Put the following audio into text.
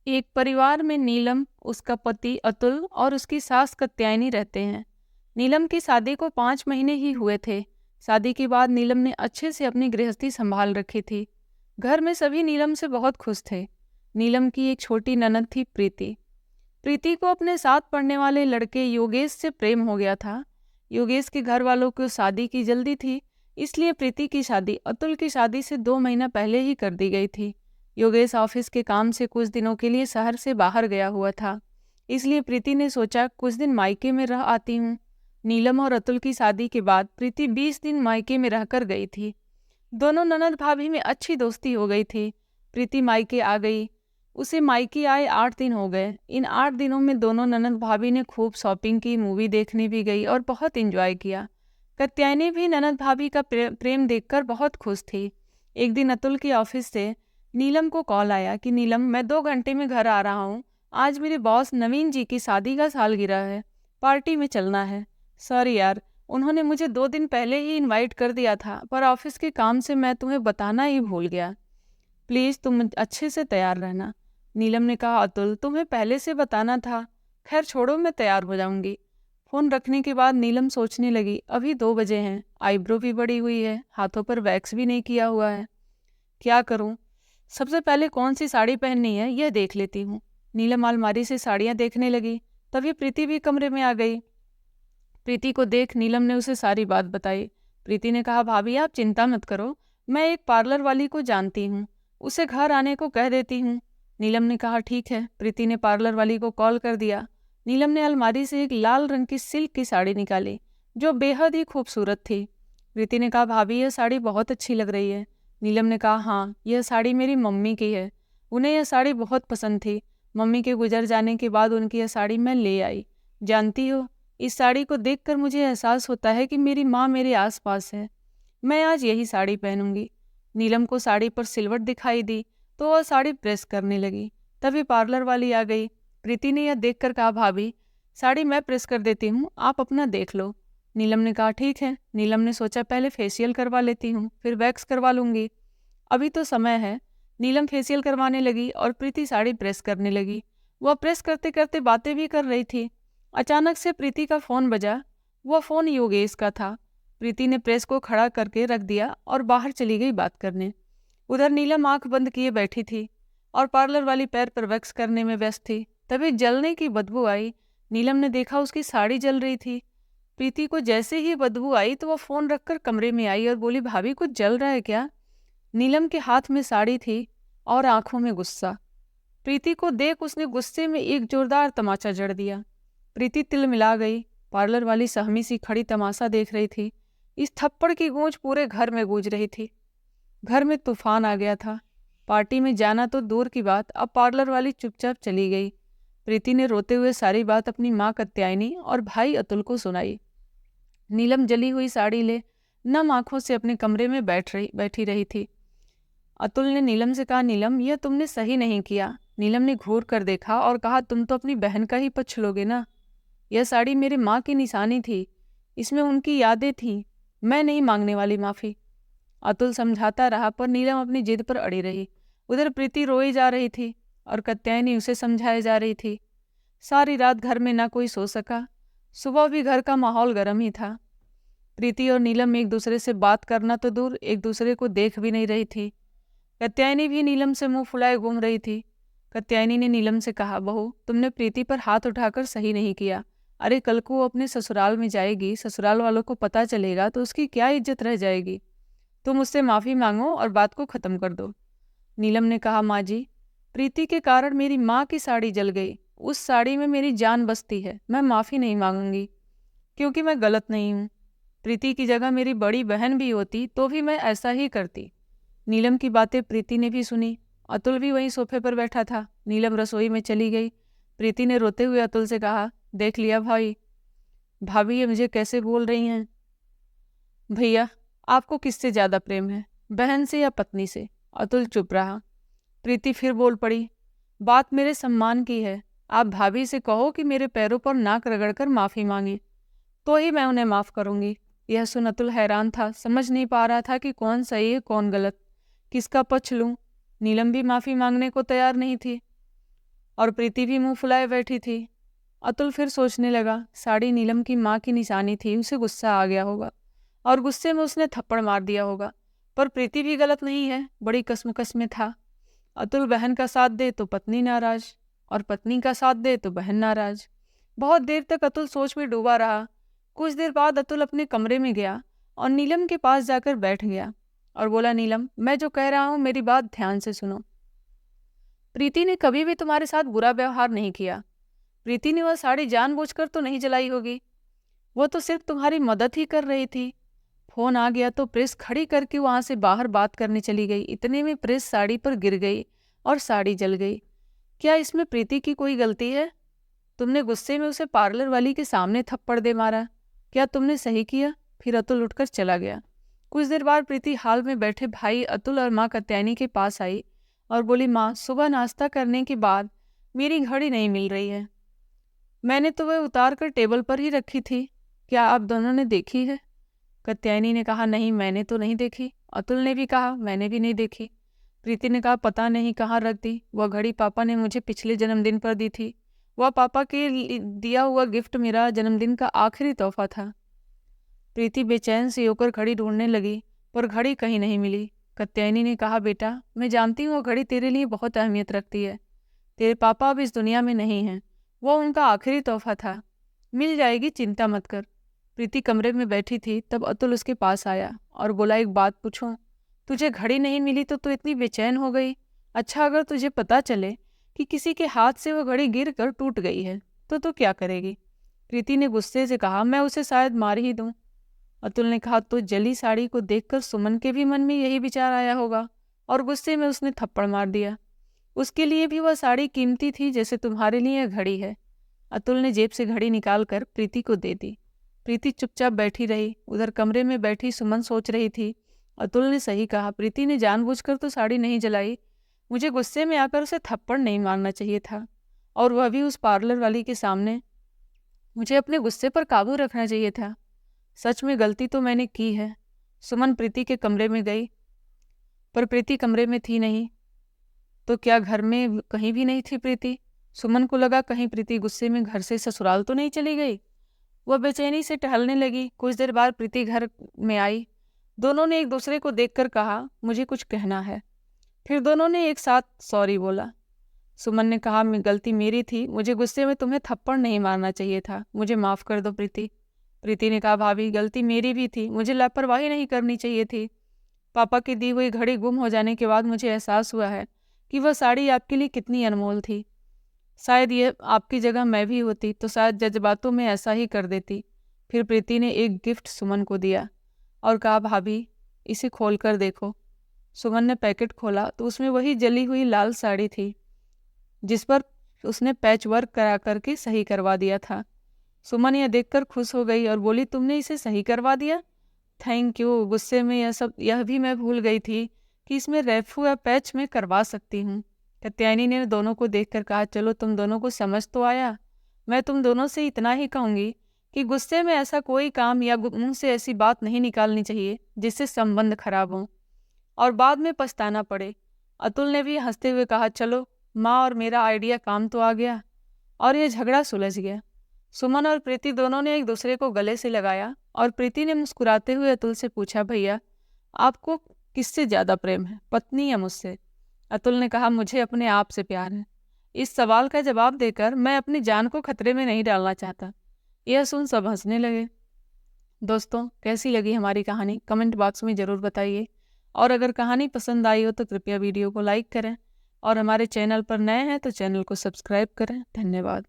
एक परिवार में नीलम, उसका पति अतुल और उसकी सास कात्यायनी रहते हैं। नीलम की शादी को 5 महीने ही हुए थे। शादी के बाद नीलम ने अच्छे से अपनी गृहस्थी संभाल रखी थी। घर में सभी नीलम से बहुत खुश थे। नीलम की एक छोटी ननद थी, प्रीति। प्रीति को अपने साथ पढ़ने वाले लड़के योगेश से प्रेम हो गया था। योगेश के घर वालों को शादी की जल्दी थी, इसलिए प्रीति की शादी अतुल की शादी से 2 महीना पहले ही कर दी गई थी। योगेश ऑफिस के काम से कुछ दिनों के लिए शहर से बाहर गया हुआ था, इसलिए प्रीति ने सोचा कुछ दिन मायके में रह आती हूँ। नीलम और अतुल की शादी के बाद प्रीति 20 दिन मायके में रहकर गई थी। दोनों ननद भाभी में अच्छी दोस्ती हो गई थी। प्रीति मायके आ गई, उसे मायके आए 8 दिन हो गए। इन 8 दिनों में दोनों ननद भाभी ने खूब शॉपिंग की, मूवी देखने भी गई और बहुत एंजॉय किया। कात्यायनी भी ननद भाभी का प्रेम देखकर बहुत खुश थी। एक दिन अतुल के ऑफिस से नीलम को कॉल आया कि नीलम, मैं 2 घंटे में घर आ रहा हूँ। आज मेरे बॉस नवीन जी की शादी का सालगिरह है, पार्टी में चलना है। सॉरी यार, उन्होंने मुझे 2 दिन पहले ही इनवाइट कर दिया था, पर ऑफिस के काम से मैं तुम्हें बताना ही भूल गया। प्लीज़ तुम अच्छे से तैयार रहना। नीलम ने कहा, अतुल तुम्हें पहले से बताना था। खैर छोड़ो, मैं तैयार हो जाऊंगी। फोन रखने के बाद नीलम सोचने लगी, अभी 2 बजे हैं, आईब्रो भी बड़ी हुई है, हाथों पर वैक्स भी नहीं किया हुआ है। क्या करूं? सबसे पहले कौन सी साड़ी पहननी है यह देख लेती हूँ। नीलम अलमारी से साड़ियाँ देखने लगी। तभी प्रीति भी कमरे में आ गई। प्रीति को देख नीलम ने उसे सारी बात बताई। प्रीति ने कहा, भाभी आप चिंता मत करो, मैं एक पार्लर वाली को जानती हूँ, उसे घर आने को कह देती हूँ। नीलम ने कहा, ठीक है। प्रीति ने पार्लर वाली को कॉल कर दिया। नीलम ने अलमारी से एक लाल रंग की सिल्क की साड़ी निकाली, जो बेहद ही खूबसूरत थी। प्रीति ने कहा, भाभी यह साड़ी बहुत अच्छी लग रही है। नीलम ने कहा, हाँ, यह साड़ी मेरी मम्मी की है, उन्हें यह साड़ी बहुत पसंद थी। मम्मी के गुजर जाने के बाद उनकी यह साड़ी मैं ले आई। जानती हो, इस साड़ी को देखकर मुझे एहसास होता है कि मेरी माँ मेरे आसपास है। मैं आज यही साड़ी पहनूंगी। नीलम को साड़ी पर सिलवट दिखाई दी तो वह साड़ी प्रेस करने लगी। तभी पार्लर वाली आ गई। प्रीति ने यह देखकर कहा, भाभी साड़ी मैं प्रेस कर देती हूँ, आप अपना देख लो। नीलम ने कहा, ठीक है। नीलम ने सोचा पहले फेशियल करवा लेती हूँ, फिर वैक्स करवा लूंगी, अभी तो समय है। नीलम फेशियल करवाने लगी और प्रीति साड़ी प्रेस करने लगी। वह प्रेस करते करते बातें भी कर रही थी। अचानक से प्रीति का फोन बजा। वह फोन योगेश का था। प्रीति ने प्रेस को खड़ा करके रख दिया और बाहर चली गई बात करने। उधर नीलम आंख बंद किए बैठी थी और पार्लर वाली पैर पर वैक्स करने में व्यस्त थी। तभी जलने की बदबू आई। नीलम ने देखा उसकी साड़ी जल रही थी। प्रीति को जैसे ही बदबू आई तो वह फोन रखकर कमरे में आई और बोली, भाभी कुछ जल रहा है क्या? नीलम के हाथ में साड़ी थी और आंखों में गुस्सा। प्रीति को देख उसने गुस्से में एक जोरदार तमाचा जड़ दिया। प्रीति तिलमिला गई। पार्लर वाली सहमी सी खड़ी तमाशा देख रही थी। इस थप्पड़ की गूंज पूरे घर में गूंज रही थी। घर में तूफान आ गया था। पार्टी में जाना तो दूर की बात, अब पार्लर वाली चुपचाप चली गई। प्रीति ने रोते हुए सारी बात अपनी माँ कात्यायनी और भाई अतुल को सुनाई। नीलम जली हुई साड़ी ले नम आंखों से अपने कमरे में बैठी रही थी। अतुल ने नीलम से कहा, नीलम यह तुमने सही नहीं किया। नीलम ने घूर कर देखा और कहा, तुम तो अपनी बहन का ही पक्ष लोगे ना। यह साड़ी मेरी माँ की निशानी थी, इसमें उनकी यादें थीं, मैं नहीं मांगने वाली माफ़ी। अतुल समझाता रहा पर नीलम अपनी जिद पर अड़ी रही। उधर प्रीति रोई जा रही थी और कात्यायनी उसे समझाए जा रही थी। सारी रात घर में ना कोई सो सका। सुबह भी घर का माहौल गर्म ही था। प्रीति और नीलम एक दूसरे से बात करना तो दूर, एक दूसरे को देख भी नहीं रही थी। कात्यायनी भी नीलम से मुंह फुलाए घूम रही थी। कात्यायनी ने नीलम से कहा, बहू तुमने प्रीति पर हाथ उठाकर सही नहीं किया। अरे कल को वो अपने ससुराल में जाएगी, ससुराल वालों को पता चलेगा तो उसकी क्या इज्जत रह जाएगी। तुम उससे माफ़ी मांगो और बात को ख़त्म कर दो। नीलम ने कहा, माँ जी, प्रीति के कारण मेरी माँ की साड़ी जल गई, उस साड़ी में मेरी जान बसती है, मैं माफ़ी नहीं मांगूंगी क्योंकि मैं गलत नहीं हूँ। प्रीति की जगह मेरी बड़ी बहन भी होती तो भी मैं ऐसा ही करती। नीलम की बातें प्रीति ने भी सुनी। अतुल भी वहीं सोफे पर बैठा था। नीलम रसोई में चली गई। प्रीति ने रोते हुए अतुल से कहा, देख लिया भाई, भाभी ये मुझे कैसे बोल रही हैं। भैया आपको किससे ज़्यादा प्रेम है, बहन से या पत्नी से? अतुल चुप रहा। प्रीति फिर बोल पड़ी, बात मेरे सम्मान की है, आप भाभी से कहो कि मेरे पैरों पर नाक रगड़कर माफ़ी मांगे, तो ही मैं उन्हें माफ़ करूंगी। यह सुन अतुल हैरान था, समझ नहीं पा रहा था कि कौन सही है कौन गलत, किसका पक्ष लूं। नीलम भी माफ़ी मांगने को तैयार नहीं थी। और प्रीति भी मुंह फुलाए बैठी थी। अतुल फिर सोचने लगा, साड़ी नीलम की माँ की निशानी थी, उसे गुस्सा आ गया होगा और गुस्से में उसने थप्पड़ मार दिया होगा। पर प्रीति भी गलत नहीं है, बड़ी कश्मकश में था। अतुल बहन का साथ दे तो पत्नी नाराज, और पत्नी का साथ दे तो बहन नाराज। बहुत देर तक अतुल सोच में डूबा रहा। कुछ देर बाद अतुल अपने कमरे में गया और नीलम के पास जाकर बैठ गया और बोला, नीलम, मैं जो कह रहा हूँ मेरी बात ध्यान से सुनो। प्रीति ने कभी भी तुम्हारे साथ बुरा व्यवहार नहीं किया। प्रीति ने वह साड़ी जानबूझकर तो नहीं जलाई होगी, वो तो सिर्फ तुम्हारी मदद ही कर रही थी। फोन आ गया तो प्रेस खड़ी करके वहां से बाहर बात करने चली गई। इतने में प्रेस साड़ी पर गिर गई और साड़ी जल गई। क्या इसमें प्रीति की कोई गलती है? तुमने गुस्से में उसे पार्लर वाली के सामने थप्पड़ दे मारा। क्या तुमने सही किया? फिर अतुल उठकर चला गया। कुछ देर बाद प्रीति हाल में बैठे भाई अतुल और माँ कात्यायनी के पास आई और बोली, माँ, सुबह नाश्ता करने के बाद मेरी घड़ी नहीं मिल रही है। मैंने तो वह उतार कर टेबल पर ही रखी थी, क्या आप दोनों ने देखी है? कात्यायनी ने कहा, नहीं, मैंने तो नहीं देखी। अतुल ने भी कहा, मैंने भी नहीं देखी। प्रीति ने कहा, पता नहीं कहाँ रख दी। वह घड़ी पापा ने मुझे पिछले जन्मदिन पर दी थी। वह पापा के दिया हुआ गिफ्ट मेरा जन्मदिन का आखिरी तोहफा था। प्रीति बेचैन सी होकर घड़ी ढूंढने लगी, पर घड़ी कहीं नहीं मिली। कात्यायनी ने कहा, बेटा, मैं जानती हूँ वह घड़ी तेरे लिए बहुत अहमियत रखती है। तेरे पापा अब इस दुनिया में नहीं हैं, वह उनका आखिरी तोहफा था। मिल जाएगी, चिंता मत कर। प्रीति कमरे में बैठी थी, तब अतुल उसके पास आया और बोला, एक बात पूछूं? तुझे घड़ी नहीं मिली तो तू इतनी बेचैन हो गई। अच्छा, अगर तुझे पता चले कि किसी के हाथ से वह घड़ी गिर कर टूट गई है तो तू क्या करेगी? प्रीति ने गुस्से से कहा, मैं उसे शायद मार ही दूं। अतुल ने कहा, तो जली साड़ी को देखकर सुमन के भी मन में यही विचार आया होगा और गुस्से में उसने थप्पड़ मार दिया। उसके लिए भी वह साड़ी कीमती थी जैसे तुम्हारे लिए यह घड़ी है। अतुल ने जेब से घड़ी निकालकर प्रीति को दे दी। प्रीति चुपचाप बैठी रही। उधर कमरे में बैठी सुमन सोच रही थी, अतुल ने सही कहा, प्रीति ने जानबूझकर तो साड़ी नहीं जलाई। मुझे गुस्से में आकर उसे थप्पड़ नहीं मारना चाहिए था, और वह भी उस पार्लर वाली के सामने। मुझे अपने गुस्से पर काबू रखना चाहिए था। सच में गलती तो मैंने की है। सुमन प्रीति के कमरे में गई, पर प्रीति कमरे में थी नहीं। तो क्या घर में कहीं भी नहीं थी प्रीति? सुमन को लगा कहीं प्रीति गुस्से में घर से ससुराल तो नहीं चली गई। वह बेचैनी से टहलने लगी। कुछ देर बाद प्रीति घर में आई। दोनों ने एक दूसरे को देखकर कहा, मुझे कुछ कहना है। फिर दोनों ने एक साथ सॉरी बोला। सुमन ने कहा, गलती मेरी थी, मुझे गुस्से में तुम्हें थप्पड़ नहीं मारना चाहिए था, मुझे माफ़ कर दो प्रीति। प्रीति ने कहा, भाभी, गलती मेरी भी थी, मुझे लापरवाही नहीं करनी चाहिए थी। पापा की दी हुई घड़ी गुम हो जाने के बाद मुझे एहसास हुआ है कि वह साड़ी आपके लिए कितनी अनमोल थी। शायद ये आपकी जगह मैं भी होती तो शायद जज्बातों में ऐसा ही कर देती। फिर प्रीति ने एक गिफ्ट सुमन को दिया और कहा, भाभी, इसे खोल कर देखो। सुमन ने पैकेट खोला तो उसमें वही जली हुई लाल साड़ी थी जिस पर उसने पैच वर्क करा करके सही करवा दिया था। सुमन यह देखकर खुश हो गई और बोली, तुमने इसे सही करवा दिया? Thank you. गुस्से में यह भी मैं भूल गई थी कि इसमें रैफू या पैच में करवा सकती हूँ। कात्यायनी ने दोनों को देखकर कहा, चलो, तुम दोनों को समझ तो आया। मैं तुम दोनों से इतना ही कहूँगी कि गुस्से में ऐसा कोई काम या मुंह से ऐसी बात नहीं निकालनी चाहिए जिससे संबंध खराब हो और बाद में पछताना पड़े। अतुल ने भी हंसते हुए कहा, चलो, माँ और मेरा आइडिया काम तो आ गया और यह झगड़ा सुलझ गया। सुमन और प्रीति दोनों ने एक दूसरे को गले से लगाया और प्रीति ने मुस्कुराते हुए अतुल से पूछा, भैया, आपको किससे ज़्यादा प्रेम है, पत्नी या मुझसे? अतुल ने कहा, मुझे अपने आप से प्यार है। इस सवाल का जवाब देकर मैं अपनी जान को खतरे में नहीं डालना चाहता। यह सुन सब हंसने लगे। दोस्तों, कैसी लगी हमारी कहानी कमेंट बॉक्स में ज़रूर बताइए, और अगर कहानी पसंद आई हो तो कृपया वीडियो को लाइक करें, और हमारे चैनल पर नए हैं तो चैनल को सब्सक्राइब करें। धन्यवाद।